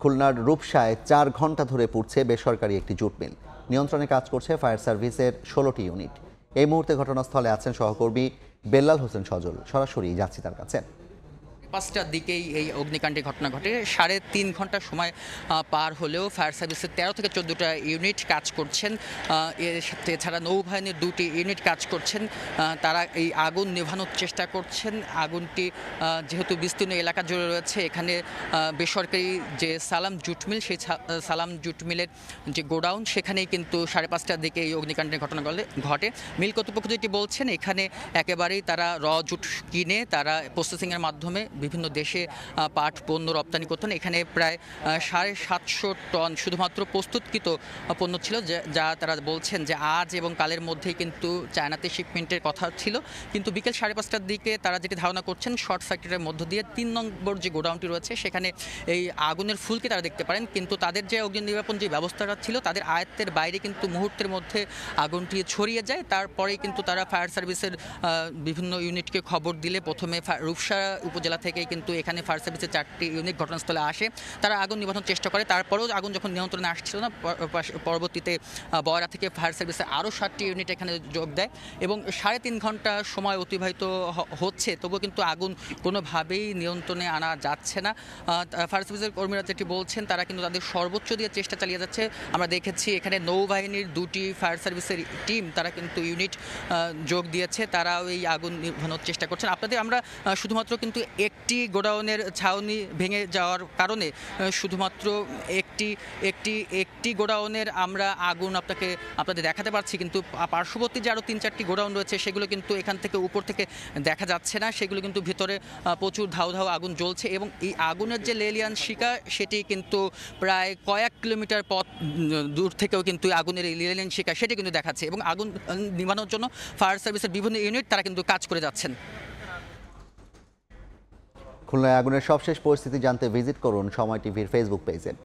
খুলনার রূপসায় ৪ ঘন্টা ধরে পুড়ছে বেসরকারি একটি জুট মিল। নিয়ন্ত্রণে কাজ করছে ফায়ার সার্ভিসের ১৬টি ইউনিট। এই মুহূর্তে ঘটনাস্থলে আছেন সহকর্মী বেল্লাল হোসেন সজল। সরাসরি যাচ্ছি তার কাছে। ৫টার দিকেই এই অগ্নিকাণ্ডের ঘটনা ঘটে। ৩.৫ ঘন্টা সময় পার হলেও ফায়ার সার্ভিসের ১৩ থেকে ১৪টা ইউনিট কাজ করছেন। এর সাথে এছাড়া নৌবাহিনীর ২টি ইউনিট কাজ করছেন। তারা এই আগুন নেভানোর চেষ্টা করছেন। আগুনটি যেহেতু বিস্তীর্ণ এলাকা জুড়ে রয়েছে, এখানে বেসরকারি যে সালাম জুট মিল, সেই সালাম জুট মিলের যে গোডাউন, সেখানেই কিন্তু ৫:৩০টার দিকে এই অগ্নিকাণ্ডের ঘটনা ঘটে। মিল কর্তৃপক্ষ যেটি বলছেন, এখানে একেবারেই তারা জুট কিনে তারা প্রসেসিংয়ের মাধ্যমে বিভিন্ন দেশে পাট পণ্য রপ্তানি করতেন। এখানে প্রায় ৭৫০ টন শুধুমাত্র প্রস্তুতকৃত পণ্য ছিল, যা তারা বলছেন যে আজ এবং কালের মধ্যেই কিন্তু চায়নাতে শিপমেন্টের কথা ছিল। কিন্তু বিকেল ৫:৩০টার দিকে তারা যেটি ধারণা করছেন, শর্ট সার্কিটের মধ্য দিয়ে ৩ নম্বর যে গোডাউনটি রয়েছে সেখানে এই আগুনের ফুলকে তারা দেখতে পারেন। কিন্তু তাদের যে অগ্নি নির্বাপন যে ব্যবস্থাটা ছিল, তাদের আয়ত্তের বাইরে কিন্তু মুহূর্তের মধ্যে আগুনটি ছড়িয়ে যায়। তারপরেই কিন্তু তারা ফায়ার সার্ভিসের বিভিন্ন ইউনিটকে খবর দিলে প্রথমে রূপসা উপজেলা থেকে কিন্তু এখানে ফায়ার সার্ভিসের ৪টি ইউনিট ঘটনাস্থলে আসে। তারা আগুন নিভানোর চেষ্টা করে। তারপরেও আগুন যখন নিয়ন্ত্রণে আসছিল না, পরবর্তীতে বয়রা থেকে ফায়ার সার্ভিসের আরও 7টি ইউনিট এখানে যোগ দেয় এবং ৩.৫ ঘন্টা সময় অতিবাহিত হচ্ছে, তবুও কিন্তু আগুন কোনোভাবেই নিয়ন্ত্রণে আনা যাচ্ছে না। ফায়ার সার্ভিসের কর্মীরা যেটি বলছেন, তারা কিন্তু তাদের সর্বোচ্চ দিয়ে চেষ্টা চালিয়ে যাচ্ছে। আমরা দেখেছি এখানে নৌবাহিনীর 2টি ফায়ার সার্ভিসের টিম, তারা কিন্তু ইউনিট যোগ দিয়েছে। তারাও এই আগুন নিভানোর চেষ্টা করছেন। আপনাদের আমরা শুধুমাত্র কিন্তু একটি গোডাউনের ছাউনি ভেঙে যাওয়ার কারণে শুধুমাত্র একটি গোডাউনের আমরা আগুন আপনাদের দেখাতে পারছি, কিন্তু পার্শ্ববর্তী যে আরও ৩-৪টি গোডাউন রয়েছে সেগুলো কিন্তু এখান থেকে উপর থেকে দেখা যাচ্ছে না। সেগুলো কিন্তু ভিতরে প্রচুর ধাউ ধাউ আগুন জ্বলছে এবং এই আগুনের যে লেলিয়ান শিখা, সেটি কিন্তু প্রায় কয়েক কিলোমিটার পথ দূর থেকেও কিন্তু আগুনের এই লেলিয়ান শিখা সেটি কিন্তু দেখাচ্ছে এবং আগুন নিভানোর জন্য ফায়ার সার্ভিসের বিভিন্ন ইউনিট তারা কিন্তু কাজ করে যাচ্ছেন। খুলনায় আগুনের সবশেষ পরিস্থিতি জানতে ভিজিট করুন সময় টিভির ফেসবুক পেজে।